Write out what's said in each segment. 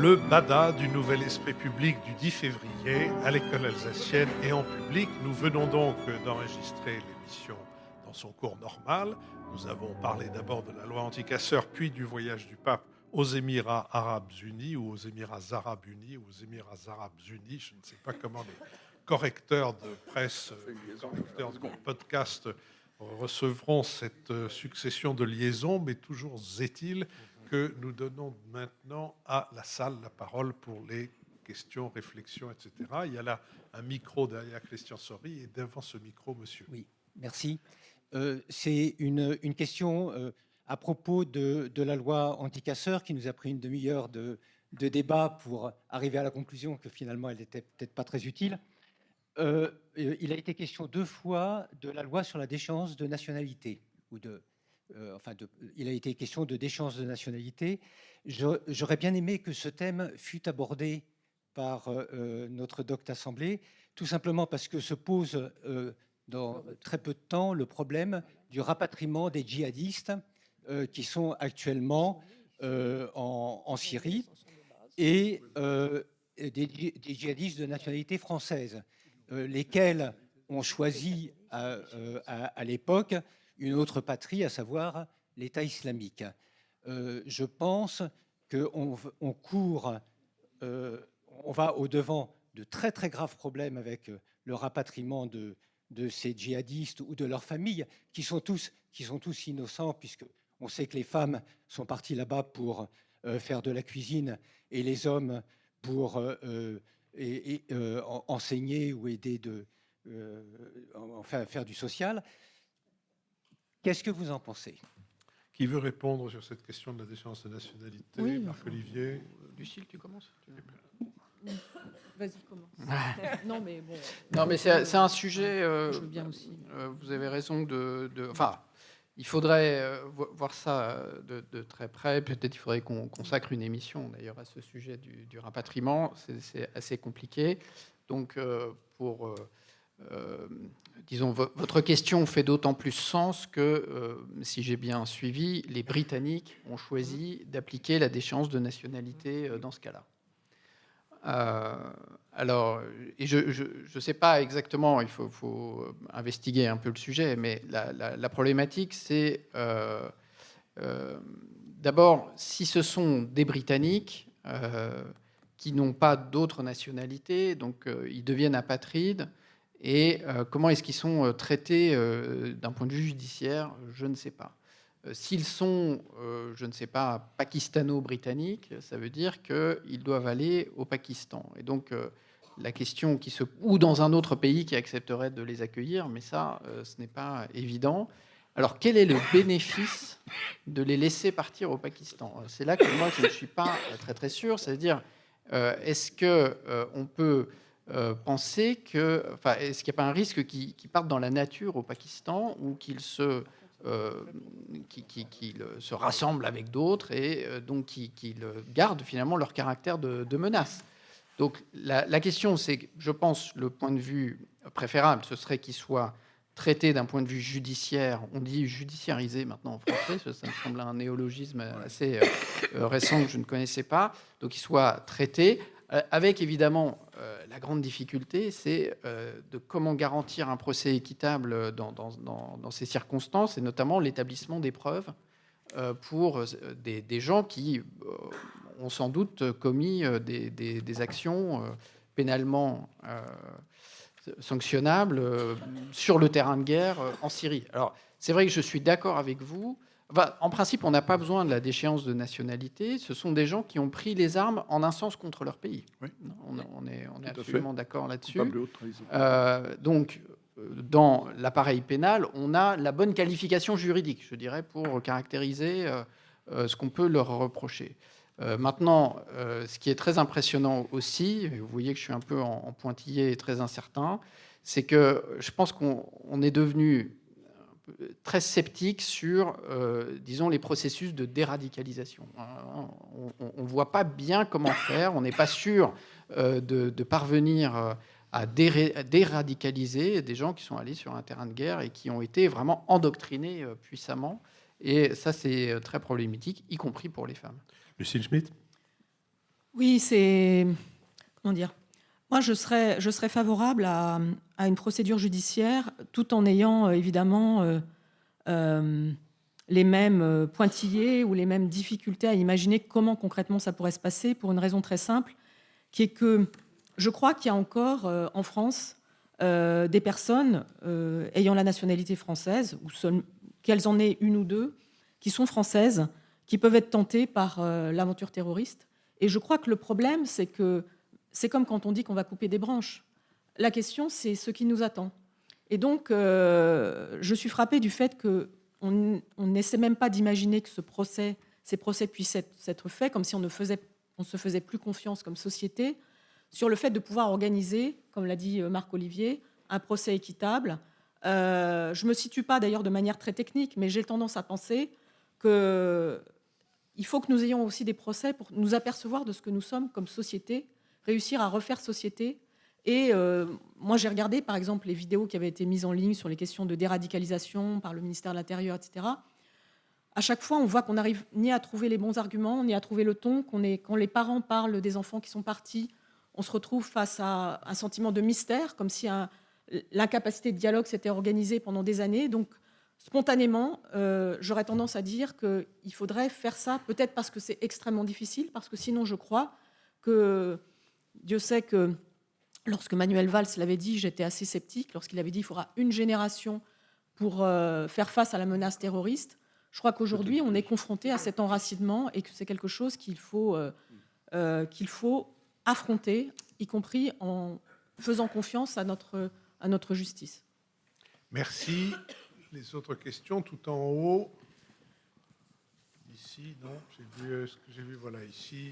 Le BADA du Nouvel Esprit Public du 10 février à l'école alsacienne et en public. Nous venons donc d'enregistrer l'émission dans son cours normal. Nous avons parlé d'abord de la loi anti-casseurs, puis du voyage du pape aux Émirats Arabes Unis ou aux Émirats Arabes Unis ou aux Émirats Arabes Unis. Je ne sais pas comment les correcteurs de presse, correcteurs de podcast recevront cette succession de liaisons, mais toujours est-il que nous donnons maintenant à la salle la parole pour les questions, réflexions, etc. Il y a là un micro derrière Christian Sory et devant ce micro, monsieur. Oui, merci. C'est une question à propos de la loi anti-casseurs qui nous a pris une demi-heure de débat pour arriver à la conclusion que finalement elle n'était peut-être pas très utile. Il a été question 2 fois de la loi sur la déchéance de nationalité, il a été question de déchéance de nationalité. J'aurais bien aimé que ce thème fût abordé par notre docte assemblée, tout simplement parce que se pose dans très peu de temps le problème du rapatriement des djihadistes qui sont actuellement en Syrie et des djihadistes de nationalité française, lesquels ont choisi à l'époque une autre patrie, à savoir l'État islamique. Je pense qu'on va au-devant de très très graves problèmes avec le rapatriement de ces djihadistes ou de leurs familles, qui sont tous innocents, puisqu'on sait que les femmes sont parties là-bas pour faire de la cuisine et les hommes pour enseigner ou aider faire du social. Qu'est-ce que vous en pensez ? Qui veut répondre sur cette question de la déchéance de nationalité ? Oui, Marc-Olivier. Lucille, tu commences ? Vas-y, commence. Non, mais bon. Non, mais c'est un sujet. Je veux bien aussi. Vous avez raison enfin, il faudrait voir ça de très près. Peut-être il faudrait qu'on consacre une émission d'ailleurs à ce sujet du rapatriement. C'est assez compliqué. Donc, disons, votre question fait d'autant plus sens que, si j'ai bien suivi, les Britanniques ont choisi d'appliquer la déchéance de nationalité dans ce cas-là. Alors, et je ne sais pas exactement, il faut investiguer un peu le sujet, mais la problématique, c'est d'abord, si ce sont des Britanniques qui n'ont pas d'autre nationalité, donc ils deviennent apatrides, et comment est-ce qu'ils sont traités d'un point de vue judiciaire, je ne sais pas. S'ils sont, je ne sais pas, pakistano-britanniques, ça veut dire qu'ils doivent aller au Pakistan. Et donc, la question ou dans un autre pays qui accepterait de les accueillir, mais ça, ce n'est pas évident. Alors, quel est le bénéfice de les laisser partir au Pakistan ? C'est là que moi, je ne suis pas très, très sûr. C'est-à-dire, est-ce qu'on peut penser que... Enfin, est-ce qu'il n'y a pas un risque qu'ils partent dans la nature au Pakistan ou qu'ils se rassemblent avec d'autres et donc qu'ils gardent finalement leur caractère de menace. Donc la question, c'est, je pense, le point de vue préférable, ce serait qu'ils soient traités d'un point de vue judiciaire. On dit judiciarisé maintenant en français, ça me semble un néologisme assez récent que je ne connaissais pas. Donc qu'ils soient traités avec évidemment la grande difficulté, c'est de comment garantir un procès équitable dans ces circonstances, et notamment l'établissement des preuves pour des gens qui ont sans doute commis des actions pénalement sanctionnables sur le terrain de guerre en Syrie. Alors, c'est vrai que je suis d'accord avec vous. Enfin, en principe, on n'a pas besoin de la déchéance de nationalité. Ce sont des gens qui ont pris les armes en un sens contre leur pays. Oui. On est absolument d'accord là-dessus. Donc, dans l'appareil pénal, on a la bonne qualification juridique, je dirais, pour caractériser ce qu'on peut leur reprocher. Maintenant, ce qui est très impressionnant aussi, et vous voyez que je suis un peu en pointillé et très incertain, c'est que je pense qu'on est devenu très sceptique sur, disons, les processus de déradicalisation. On ne voit pas bien comment faire, on n'est pas sûr de parvenir à déradicaliser des gens qui sont allés sur un terrain de guerre et qui ont été vraiment endoctrinés puissamment. Et ça, c'est très problématique, y compris pour les femmes. Lucille Schmitt. Oui, comment dire. Moi, je serais favorable à une procédure judiciaire, tout en ayant évidemment les mêmes pointillés ou les mêmes difficultés à imaginer comment concrètement ça pourrait se passer, pour une raison très simple, qui est que je crois qu'il y a encore en France des personnes ayant la nationalité française, ou qu'elles en aient une ou deux, qui sont françaises, qui peuvent être tentées par l'aventure terroriste. Et je crois que le problème, c'est que c'est comme quand on dit qu'on va couper des branches. La question, c'est ce qui nous attend. Et donc, je suis frappée du fait qu'on n'essaie même pas d'imaginer que ces procès puissent être faits, comme si on se faisait plus confiance comme société, sur le fait de pouvoir organiser, comme l'a dit Marc-Olivier, un procès équitable. Je ne me situe pas d'ailleurs de manière très technique, mais j'ai tendance à penser qu'il faut que nous ayons aussi des procès pour nous apercevoir de ce que nous sommes comme société, réussir à refaire société. Et moi, j'ai regardé, par exemple, les vidéos qui avaient été mises en ligne sur les questions de déradicalisation par le ministère de l'Intérieur, etc. À chaque fois, on voit qu'on n'arrive ni à trouver les bons arguments, ni à trouver le ton, quand les parents parlent des enfants qui sont partis, on se retrouve face à un sentiment de mystère, comme si l'incapacité de dialogue s'était organisée pendant des années. Donc, spontanément, j'aurais tendance à dire qu'il faudrait faire ça, peut-être parce que c'est extrêmement difficile, parce que sinon, je crois que Dieu sait que lorsque Manuel Valls l'avait dit, j'étais assez sceptique, lorsqu'il avait dit qu'il faudra une génération pour faire face à la menace terroriste. Je crois qu'aujourd'hui, on est confronté à cet enracinement et que c'est quelque chose qu'il faut affronter, y compris en faisant confiance à notre justice. Merci. Les autres questions, tout en haut. Ici, non, j'ai vu, voilà, ici.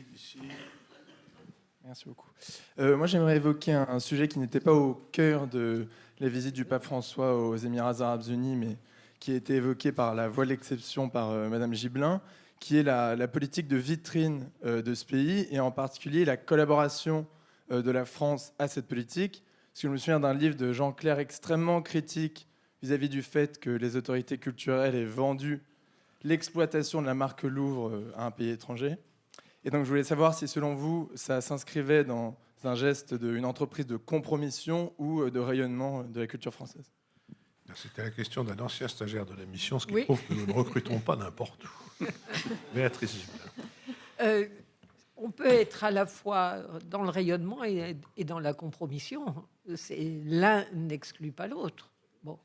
Merci beaucoup. Moi, j'aimerais évoquer un sujet qui n'était pas au cœur de la visite du pape François aux Émirats arabes unis, mais qui a été évoqué par la voix de l'exception par Madame Gibelin, qui est la politique de vitrine de ce pays, et en particulier la collaboration de la France à cette politique. Parce que je me souviens d'un livre de Jean Clair extrêmement critique vis-à-vis du fait que les autorités culturelles aient vendu l'exploitation de la marque Louvre à un pays étranger. Et donc je voulais savoir si, selon vous, ça s'inscrivait dans un geste d'une entreprise de compromission ou de rayonnement de la culture française. C'était la question d'un ancien stagiaire de la mission, ce qui Oui. prouve que nous ne recrutons pas n'importe où. Béatrice Gibelin. On peut être à la fois dans le rayonnement et dans la compromission. L'un n'exclut pas l'autre. Bon.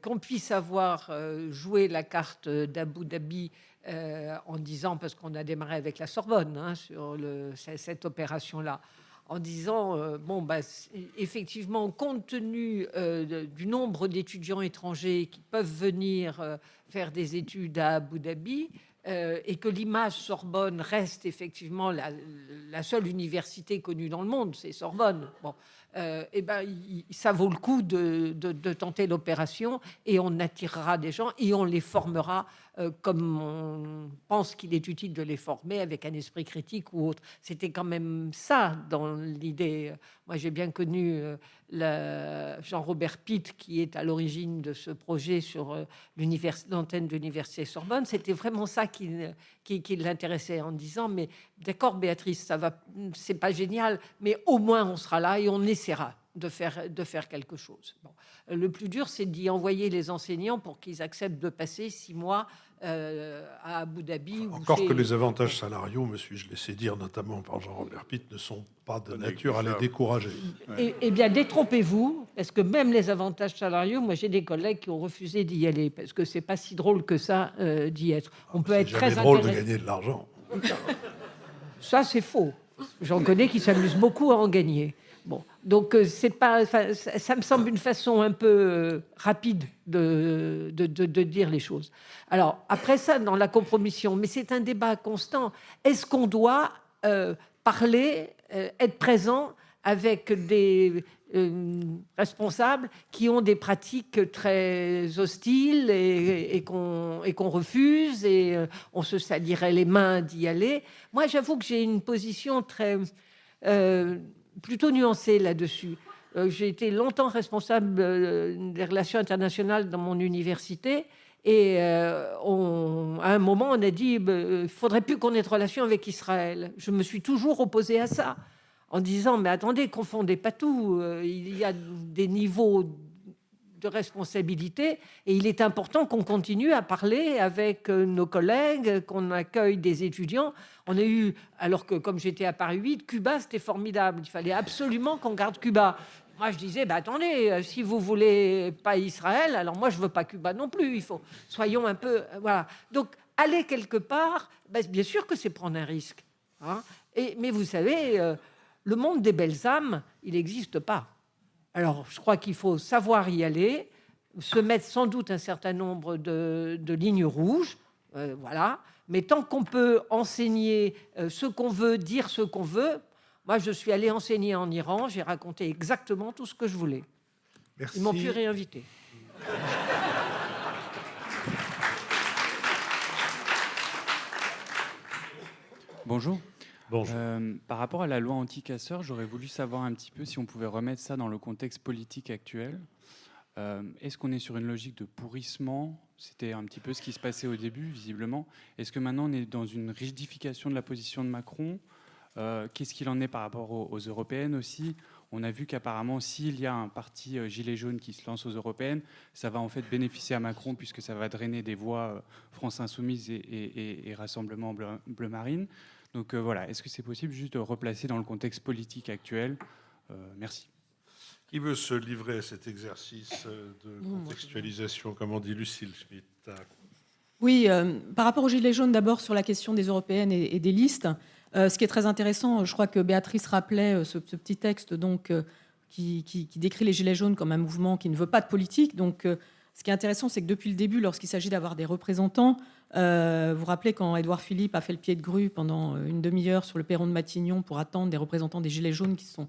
Qu'on puisse avoir joué la carte d'Abu Dhabi en disant, parce qu'on a démarré avec la Sorbonne sur cette opération-là, en disant, effectivement, compte tenu du nombre d'étudiants étrangers qui peuvent venir faire des études à Abu Dhabi, et que l'image Sorbonne reste effectivement la seule université connue dans le monde, c'est Sorbonne. Bon. Ça vaut le coup de tenter l'opération, et on attirera des gens et on les formera comme on pense qu'il est utile de les former, avec un esprit critique ou autre. C'était quand même ça dans l'idée. Moi, j'ai bien connu Jean-Robert Pitt, qui est à l'origine de ce projet sur l'antenne de l'université Sorbonne. C'était vraiment ça qui l'intéressait, en disant, mais d'accord Béatrice, ça va, c'est pas génial, mais au moins on sera là et on essaiera de faire quelque chose. Bon. Le plus dur, c'est d'y envoyer les enseignants pour qu'ils acceptent de passer 6 mois à Abu Dhabi. Encore que les avantages salariaux, me suis-je laissé dire, notamment par Jean-Robert Pitt, ne sont pas de nature à les décourager. Eh bien, détrompez-vous, parce que même les avantages salariaux, moi j'ai des collègues qui ont refusé d'y aller, parce que c'est pas si drôle que ça d'y être. On peut être très drôle de intéressé. gagner de l'argent. Ça, c'est faux. J'en connais qui s'amusent beaucoup à en gagner. Bon, donc c'est pas, ça me semble une façon un peu rapide de dire les choses. Alors après ça, dans la compromission, mais c'est un débat constant. Est-ce qu'on doit parler, être présent avec des responsables qui ont des pratiques très hostiles et qu'on refuse, et on se salirait les mains d'y aller? Moi, j'avoue que j'ai une position très plutôt nuancée là-dessus. J'ai été longtemps responsable des relations internationales dans mon université, et on À un moment, on a dit il ne faudrait plus qu'on ait de relations avec Israël. Je me suis toujours opposée à ça, en disant mais attendez, confondez pas tout. Il y a des niveaux de responsabilité et il est important qu'on continue à parler avec nos collègues, qu'on accueille des étudiants. On a eu, alors que comme j'étais à Paris 8, Cuba, c'était formidable. Il fallait absolument qu'on garde Cuba. Moi, je disais, attendez, si vous voulez pas Israël, alors moi, je veux pas Cuba non plus. Il faut, soyons un peu, voilà. Donc, aller quelque part, bien sûr que c'est prendre un risque. Hein. Mais vous savez, le monde des belles âmes, il n'existe pas. Alors, je crois qu'il faut savoir y aller, se mettre sans doute un certain nombre de lignes rouges, voilà. Mais tant qu'on peut enseigner ce qu'on veut, dire ce qu'on veut, moi, je suis allée enseigner en Iran, j'ai raconté exactement tout ce que je voulais. Merci. Ils m'ont pu réinviter. Bonjour. Bonjour. Par rapport à la loi anti-casseurs, j'aurais voulu savoir un petit peu si on pouvait remettre ça dans le contexte politique actuel. Est-ce qu'on est sur une logique de pourrissement ? C'était un petit peu ce qui se passait au début, visiblement. Est-ce que maintenant on est dans une rigidification de la position de Macron ? Qu'est-ce qu'il en est par rapport aux européennes aussi ? On a vu qu'apparemment, s'il y a un parti gilet jaune qui se lance aux européennes, ça va en fait bénéficier à Macron puisque ça va drainer des voix France Insoumise et Rassemblement Bleu Marine. Donc voilà, est-ce que c'est possible juste de replacer dans le contexte politique actuel ? Merci. Qui veut se livrer à cet exercice de contextualisation, comme on dit Lucille Schmitt? Oui, par rapport aux Gilets jaunes, d'abord sur la question des européennes et des listes, ce qui est très intéressant, je crois que Béatrice rappelait ce petit texte donc, qui décrit les Gilets jaunes comme un mouvement qui ne veut pas de politique. Donc, ce qui est intéressant, c'est que depuis le début, lorsqu'il s'agit d'avoir des représentants, vous vous rappelez quand Édouard Philippe a fait le pied de grue pendant une demi-heure sur le perron de Matignon pour attendre des représentants des Gilets jaunes qui sont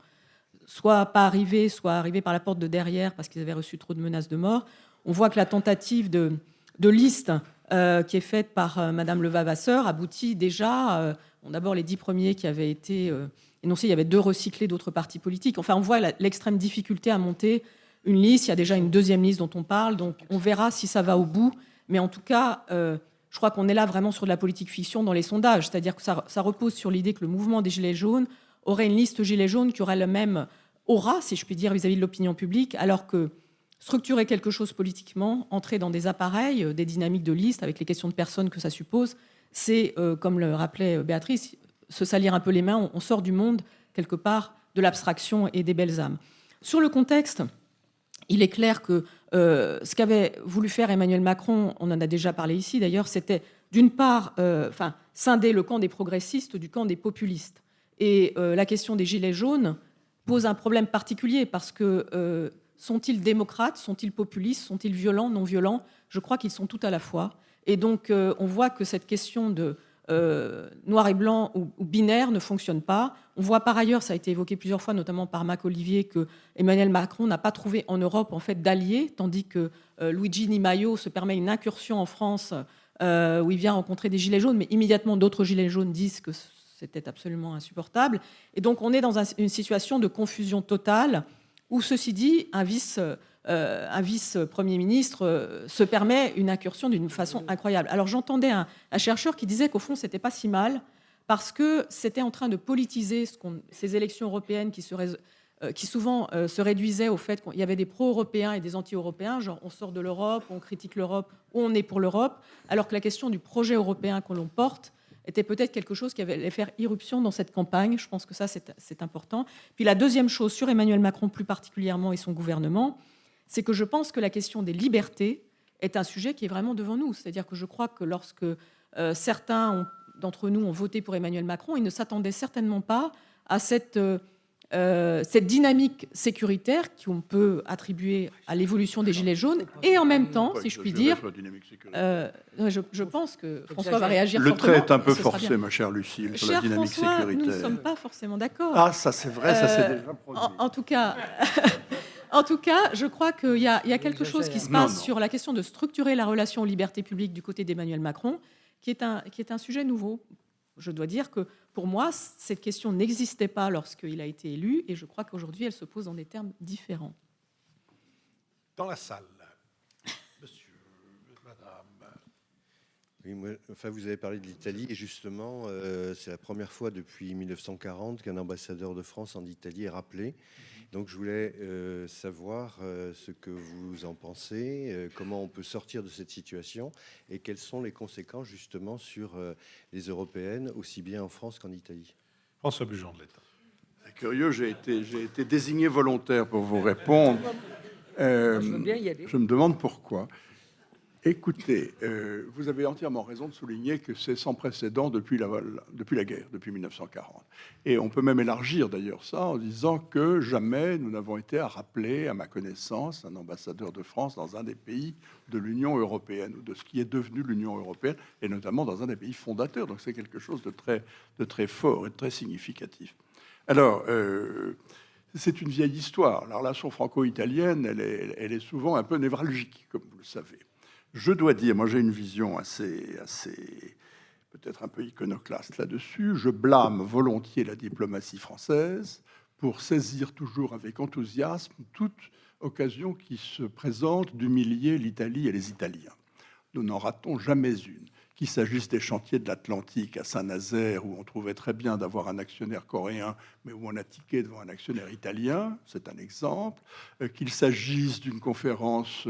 soit pas arrivés, soit arrivés par la porte de derrière parce qu'ils avaient reçu trop de menaces de mort. On voit que la tentative de liste qui est faite par Madame Levavasseur aboutit déjà. D'abord, les 10 premiers qui avaient été énoncés, il y avait 2 recyclés d'autres partis politiques. Enfin, on voit l'extrême difficulté à monter une liste. Il y a déjà une deuxième liste dont on parle. Donc, on verra si ça va au bout. Mais en tout cas, je crois qu'on est là vraiment sur de la politique fiction dans les sondages. C'est-à-dire que ça repose sur l'idée que le mouvement des Gilets jaunes aurait une liste Gilets jaunes qui aurait le même aura, si je puis dire, vis-à-vis de l'opinion publique, alors que structurer quelque chose politiquement, entrer dans des appareils, des dynamiques de liste avec les questions de personnes que ça suppose, c'est, comme le rappelait Béatrice, se salir un peu les mains. On sort du monde, quelque part, de l'abstraction et des belles âmes. Sur le contexte, il est clair que ce qu'avait voulu faire Emmanuel Macron, on en a déjà parlé ici d'ailleurs, c'était d'une part scinder le camp des progressistes du camp des populistes. Et la question des Gilets jaunes pose un problème particulier parce que sont-ils démocrates, sont-ils populistes, sont-ils violents, non violents ? Je crois qu'ils sont tout à la fois. Et donc, on voit que cette question de noir et blanc ou binaire ne fonctionne pas. On voit par ailleurs, ça a été évoqué plusieurs fois, notamment par Marc Olivier, que Emmanuel Macron n'a pas trouvé en Europe en fait d'alliés, tandis que Luigi Di Maio se permet une incursion en France où il vient rencontrer des gilets jaunes, mais immédiatement d'autres gilets jaunes disent que c'était absolument insupportable. Et donc, on est dans une situation de confusion totale où, ceci dit, un vice-premier ministre se permet une incursion d'une façon incroyable. Alors, j'entendais un chercheur qui disait qu'au fond, ce n'était pas si mal parce que c'était en train de politiser ces élections européennes qui souvent se réduisaient au fait qu'il y avait des pro-européens et des anti-européens, genre on sort de l'Europe, on critique l'Europe ou on est pour l'Europe, alors que la question du projet européen que l'on porte était peut-être quelque chose qui allait faire irruption dans cette campagne. Je pense que ça, c'est important. Puis la deuxième chose, sur Emmanuel Macron plus particulièrement et son gouvernement, c'est que je pense que la question des libertés est un sujet qui est vraiment devant nous. C'est-à-dire que je crois que lorsque certains d'entre nous ont voté pour Emmanuel Macron, ils ne s'attendaient certainement pas à cette dynamique sécuritaire qu'on peut attribuer à l'évolution des Gilets jaunes, et en même temps, si je puis dire, je pense que François va réagir Le fortement. trait est un peu forcé, ma chère Lucille, sur la Cher dynamique François, sécuritaire. nous ne sommes pas forcément d'accord. Ah, ça c'est vrai, ça c'est déjà produit. En tout cas, je crois qu'il y a quelque chose qui se passe sur la question de structurer la relation aux libertés publiques du côté d'Emmanuel Macron, qui est un sujet nouveau. Je dois dire que, pour moi, cette question n'existait pas lorsqu'il a été élu, et je crois qu'aujourd'hui, elle se pose dans des termes différents. Dans la salle, monsieur, madame. Oui, enfin, vous avez parlé de l'Italie et justement, c'est la première fois depuis 1940 qu'un ambassadeur de France en Italie est rappelé. Donc, je voulais savoir ce que vous en pensez, comment on peut sortir de cette situation et quelles sont les conséquences justement sur les Européennes, aussi bien en France qu'en Italie. François Bujon de l'État. C'est curieux, j'ai été désigné volontaire pour vous répondre. Je veux bien y aller. Je me demande pourquoi. Écoutez, vous avez entièrement raison de souligner que c'est sans précédent depuis la guerre, depuis 1940. Et on peut même élargir d'ailleurs ça en disant que jamais nous n'avons été à rappeler, à ma connaissance, un ambassadeur de France dans un des pays de l'Union européenne, ou de ce qui est devenu l'Union européenne, et notamment dans un des pays fondateurs. Donc c'est quelque chose de très fort et de très significatif. Alors, c'est une vieille histoire. La relation franco-italienne, elle est souvent un peu névralgique, comme vous le savez. Je dois dire, moi j'ai une vision assez peut-être un peu iconoclaste là-dessus. Je blâme volontiers la diplomatie française pour saisir toujours avec enthousiasme toute occasion qui se présente d'humilier l'Italie et les Italiens. Nous n'en ratons jamais une. Qu'il s'agisse des chantiers de l'Atlantique à Saint-Nazaire, où on trouvait très bien d'avoir un actionnaire coréen, mais où on a tiqué devant un actionnaire italien, c'est un exemple. Qu'il s'agisse d'une conférence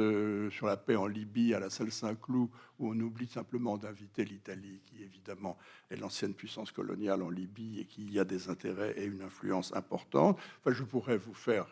sur la paix en Libye à la salle Saint-Cloud, où on oublie simplement d'inviter l'Italie, qui évidemment est l'ancienne puissance coloniale en Libye et qui y a des intérêts et une influence importante. Enfin, je pourrais vous faire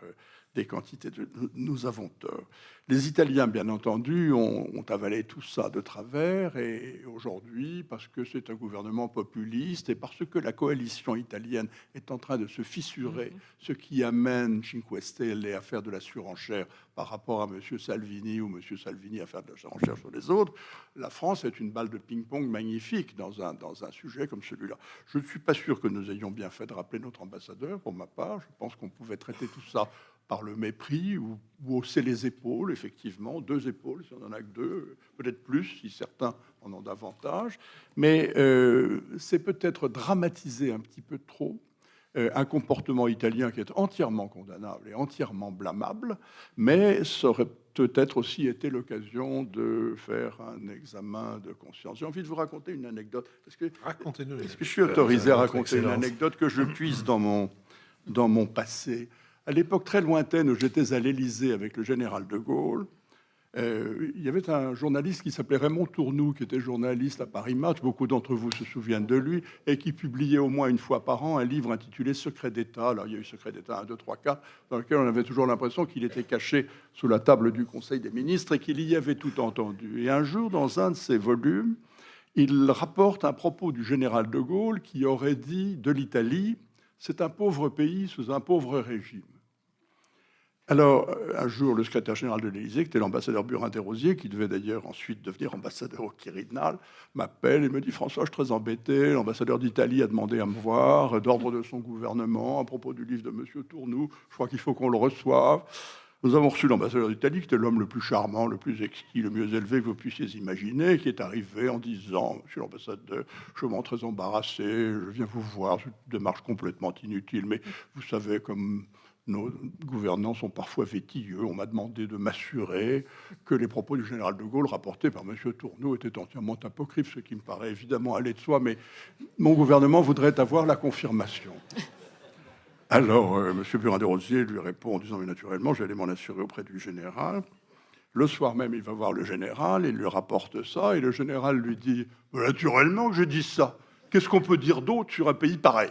des quantités de... Nous avons tort. Les Italiens, bien entendu, ont avalé tout ça de travers, et aujourd'hui, parce que c'est un gouvernement populiste et parce que la coalition italienne est en train de se fissurer, ce qui amène Cinque Stelle à faire de la surenchère par rapport à M. Salvini ou M. Salvini à faire de la surenchère sur les autres, la France est une balle de ping-pong magnifique dans un sujet comme celui-là. Je ne suis pas sûr que nous ayons bien fait de rappeler notre ambassadeur, pour ma part. Je pense qu'on pouvait traiter tout ça par le mépris ou hausser les épaules, effectivement, 2 épaules, si on n'en a que 2, peut-être plus, si certains en ont davantage. Mais c'est peut-être dramatiser un petit peu trop un comportement italien qui est entièrement condamnable et entièrement blâmable, mais ça aurait peut-être aussi été l'occasion de faire un examen de conscience. J'ai envie de vous raconter une anecdote. Racontez-nous. Est-ce que je suis autorisé à raconter une anecdote que je puise dans mon passé? À l'époque très lointaine où j'étais à l'Élysée avec le général de Gaulle, il y avait un journaliste qui s'appelait Raymond Tournoux, qui était journaliste à Paris Match, beaucoup d'entre vous se souviennent de lui, et qui publiait au moins une fois par an un livre intitulé Secret d'État. Alors il y a eu Secret d'État 1, 2, 3, 4, dans lequel on avait toujours l'impression qu'il était caché sous la table du Conseil des ministres et qu'il y avait tout entendu. Et un jour, dans un de ces volumes, il rapporte un propos du général de Gaulle qui aurait dit de l'Italie « c'est un pauvre pays sous un pauvre régime ». Alors, un jour, le secrétaire général de l'Élysée, qui était l'ambassadeur Burin-Desrosiers, qui devait d'ailleurs ensuite devenir ambassadeur au Quirinal, m'appelle et me dit « François, je suis très embêté, l'ambassadeur d'Italie a demandé à me voir, d'ordre de son gouvernement, à propos du livre de M. Tournoux, je crois qu'il faut qu'on le reçoive. » Nous avons reçu l'ambassadeur d'Italie, qui était l'homme le plus charmant, le plus exquis, le mieux élevé que vous puissiez imaginer, qui est arrivé en disant « Monsieur l'ambassadeur, je suis vraiment très embarrassé, je viens vous voir, c'est une démarche complètement inutile, mais vous savez, comme... nos gouvernants sont parfois vétilleux. On m'a demandé de m'assurer que les propos du général de Gaulle rapportés par M. Tourneau étaient entièrement apocryphes, ce qui me paraît évidemment aller de soi, mais mon gouvernement voudrait avoir la confirmation. » Alors, M. Burin-Desrosiers lui répond en disant « Mais naturellement, j'allais m'en assurer auprès du général. » Le soir même, il va voir le général, il lui rapporte ça, et le général lui dit « Naturellement que j'ai dit ça. Qu'est-ce qu'on peut dire d'autre sur un pays pareil ?»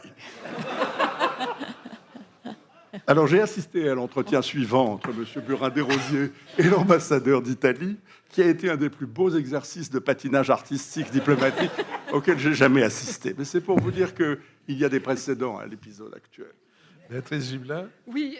Alors, j'ai assisté à l'entretien suivant entre M. Burin-Desrosiers et l'ambassadeur d'Italie, qui a été un des plus beaux exercices de patinage artistique diplomatique auquel j'ai jamais assisté. Mais c'est pour vous dire qu'il y a des précédents à l'épisode actuel. Béatrice Gibelin. Oui,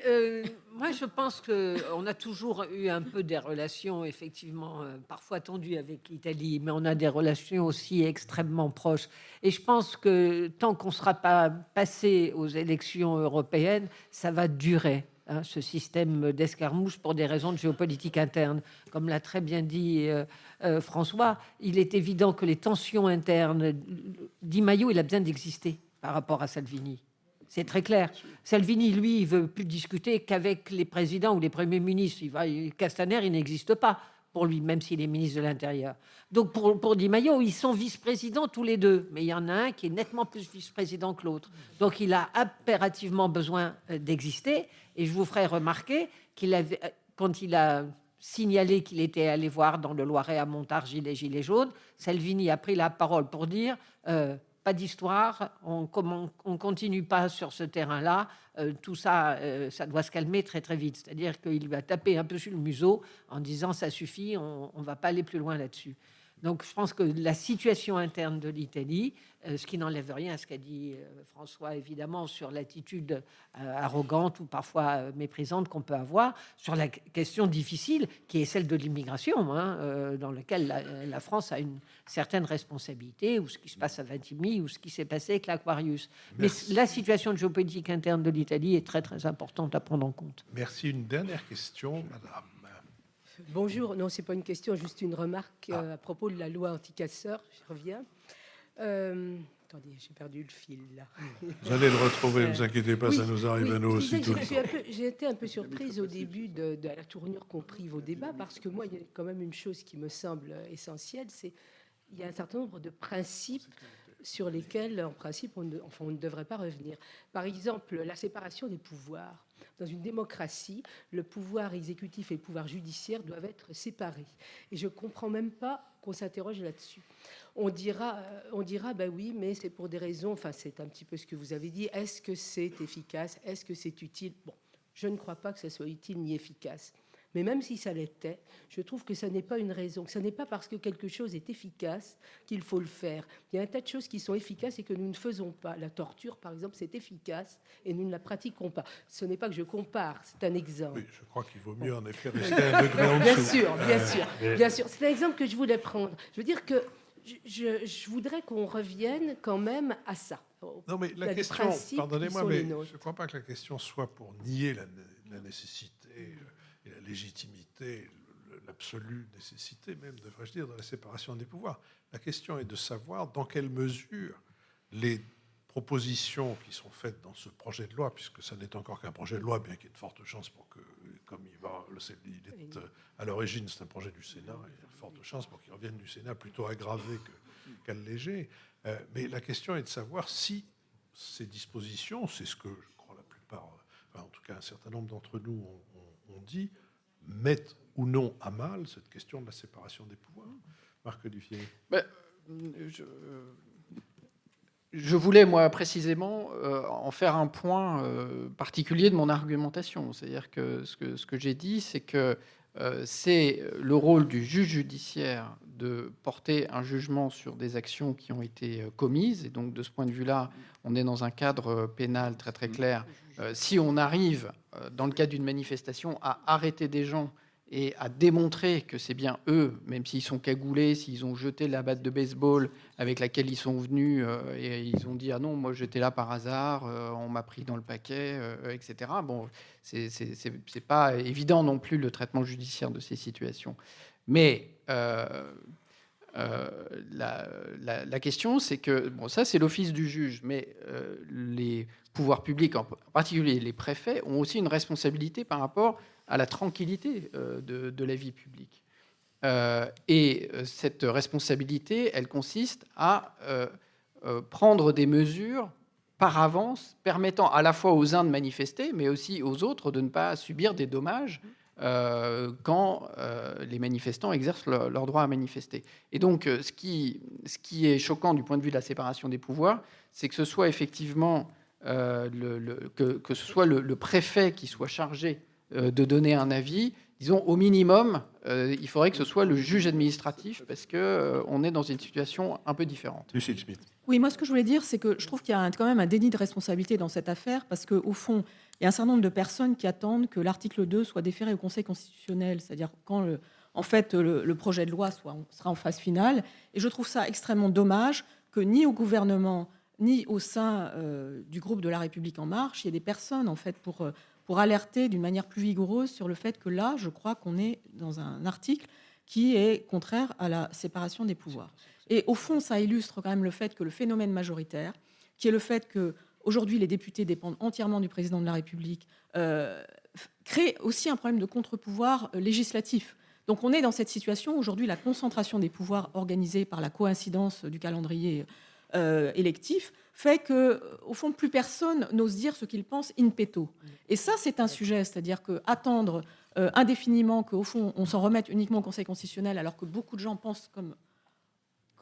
moi je pense qu'on a toujours eu un peu des relations effectivement parfois tendues avec l'Italie, mais on a des relations aussi extrêmement proches. Et je pense que tant qu'on ne sera pas passé aux élections européennes, ça va durer. Ce système d'escarmouche pour des raisons de géopolitique interne. Comme l'a très bien dit François, il est évident que les tensions internes, Di Maio, il a besoin d'exister par rapport à Salvini. C'est très clair. Salvini, lui, il veut plus discuter qu'avec les présidents ou les premiers ministres. Castaner, il n'existe pas. pour lui, même s'il est ministre de l'Intérieur. Donc pour Di Maio, ils sont vice-présidents tous les deux, mais il y en a un qui est nettement plus vice-président que l'autre. Donc il a impérativement besoin d'exister. Et je vous ferai remarquer quand il a signalé qu'il était allé voir dans le Loiret à Montargis les Gilets jaunes, Salvini a pris la parole pour dire pas d'histoire, on continue pas sur ce terrain-là, tout ça, ça doit se calmer très très vite. C'est-à-dire qu'il va taper un peu sur le museau en disant ça suffit, on va pas aller plus loin là-dessus. Donc je pense que la situation interne de l'Italie, ce qui n'enlève rien à ce qu'a dit François, évidemment, sur l'attitude arrogante ou parfois méprisante qu'on peut avoir, sur la question difficile qui est celle de l'immigration, dans laquelle la France a une certaine responsabilité, ou ce qui se passe à Vintimille, ou ce qui s'est passé avec l'Aquarius. Mais la situation géopolitique interne de l'Italie est très très importante à prendre en compte. Merci. Une dernière question, madame. Bonjour, non, c'est pas une question, juste une remarque à propos de la loi anti-casseurs. Je reviens. Attendez, j'ai perdu le fil là. Vous allez le retrouver, ne vous inquiétez pas, oui, ça nous arrive à nous aussi tout le temps. J'ai été un peu surprise au début de la tournure qu'ont pris vos débats, parce que moi, il y a quand même une chose qui me semble essentielle, c'est qu'il y a un certain nombre de principes sur lesquels, en principe, on ne devrait pas revenir. Par exemple, la séparation des pouvoirs. Dans une démocratie, le pouvoir exécutif et le pouvoir judiciaire doivent être séparés. Et je ne comprends même pas qu'on s'interroge là-dessus. On dira, ben oui, mais c'est pour des raisons, enfin c'est un petit peu ce que vous avez dit, est-ce que c'est efficace, est-ce que c'est utile? Bon, je ne crois pas que ça soit utile ni efficace. Mais même si ça l'était, je trouve que ça n'est pas une raison. Ce n'est pas parce que quelque chose est efficace qu'il faut le faire. Il y a un tas de choses qui sont efficaces et que nous ne faisons pas. La torture, par exemple, c'est efficace et nous ne la pratiquons pas. Ce n'est pas que je compare, c'est un exemple. Oui, je crois qu'il vaut mieux en effet rester un degré en dessous. Bien sûr. C'est un exemple que je voulais prendre. Je veux dire que je voudrais qu'on revienne quand même à ça. Non, mais la question, pardonnez-moi, mais je ne crois pas que la question soit pour nier la nécessité et la légitimité, l'absolue nécessité même, devrais-je dire, de la séparation des pouvoirs. La question est de savoir dans quelle mesure les propositions qui sont faites dans ce projet de loi, puisque ça n'est encore qu'un projet de loi, bien qu'il y ait de fortes chances pour que, comme il est à l'origine, c'est un projet du Sénat, il y a de fortes chances pour qu'il revienne du Sénat plutôt aggravé qu'allégé. Mais la question est de savoir si ces dispositions, c'est ce que je crois la plupart, enfin, en tout cas un certain nombre d'entre nous ont dit, mettent ou non à mal cette question de la séparation des pouvoirs. Marc Dufié. Je voulais, moi, précisément, en faire un point particulier de mon argumentation. C'est-à-dire que ce que j'ai dit, c'est que c'est le rôle du juge judiciaire de porter un jugement sur des actions qui ont été commises. Et donc, de ce point de vue-là, on est dans un cadre pénal très, très clair. Si on arrive, dans le cadre d'une manifestation, à arrêter des gens et à démontrer que c'est bien eux, même s'ils sont cagoulés, s'ils ont jeté la batte de baseball avec laquelle ils sont venus et ils ont dit « Ah non, moi j'étais là par hasard, on m'a pris dans le paquet, etc. » Bon, c'est pas évident non plus le traitement judiciaire de ces situations. Mais la question, c'est que, bon, ça c'est l'office du juge, mais les pouvoirs publics, en particulier les préfets, ont aussi une responsabilité par rapport à la tranquillité de la vie publique. Et cette responsabilité, elle consiste à prendre des mesures par avance, permettant à la fois aux uns de manifester, mais aussi aux autres de ne pas subir des dommages quand les manifestants exercent leur droit à manifester. Et donc, ce qui est choquant du point de vue de la séparation des pouvoirs, c'est que ce soit effectivement que ce soit le préfet qui soit chargé de donner un avis. Disons, au minimum, il faudrait que ce soit le juge administratif, parce qu'on est dans une situation un peu différente. Lucille Schmitt. Oui, moi, ce que je voulais dire, c'est que je trouve qu'il y a quand même un déni de responsabilité dans cette affaire, parce qu'au fond, il y a un certain nombre de personnes qui attendent que l'article 2 soit déféré au Conseil constitutionnel, c'est-à-dire quand le projet de loi sera en phase finale. Et je trouve ça extrêmement dommage que ni au gouvernement, ni au sein du groupe de La République En Marche, il y ait des personnes, en fait, pour alerter d'une manière plus vigoureuse sur le fait que là, je crois qu'on est dans un article qui est contraire à la séparation des pouvoirs. Et au fond, ça illustre quand même le fait que le phénomène majoritaire, qui est le fait qu'aujourd'hui les députés dépendent entièrement du président de la République, crée aussi un problème de contre-pouvoir législatif. Donc on est dans cette situation aujourd'hui, la concentration des pouvoirs organisée par la coïncidence du calendrier électif fait que, au fond, plus personne n'ose dire ce qu'il pense in petto. Et ça, c'est un sujet, c'est-à-dire qu'attendre indéfiniment qu'au fond, on s'en remette uniquement au Conseil constitutionnel, alors que beaucoup de gens pensent comme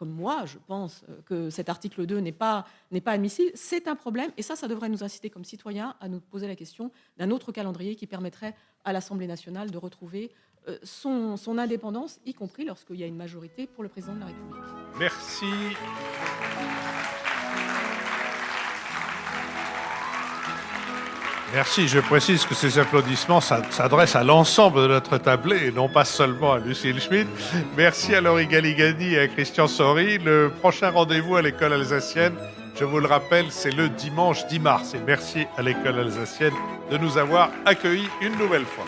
moi, je pense que cet article 2 n'est pas admissible, c'est un problème. Et ça devrait nous inciter comme citoyens à nous poser la question d'un autre calendrier qui permettrait à l'Assemblée nationale de retrouver son indépendance, y compris lorsqu'il y a une majorité pour le président de la République. Merci. Merci. Je précise que ces applaudissements s'adressent à l'ensemble de notre tablée et non pas seulement à Lucille Schmitt. Merci à Laurie Galigani et à Christian Sory. Le prochain rendez-vous à l'école alsacienne, je vous le rappelle, c'est le dimanche 10 mars. Et merci à l'école alsacienne de nous avoir accueillis une nouvelle fois.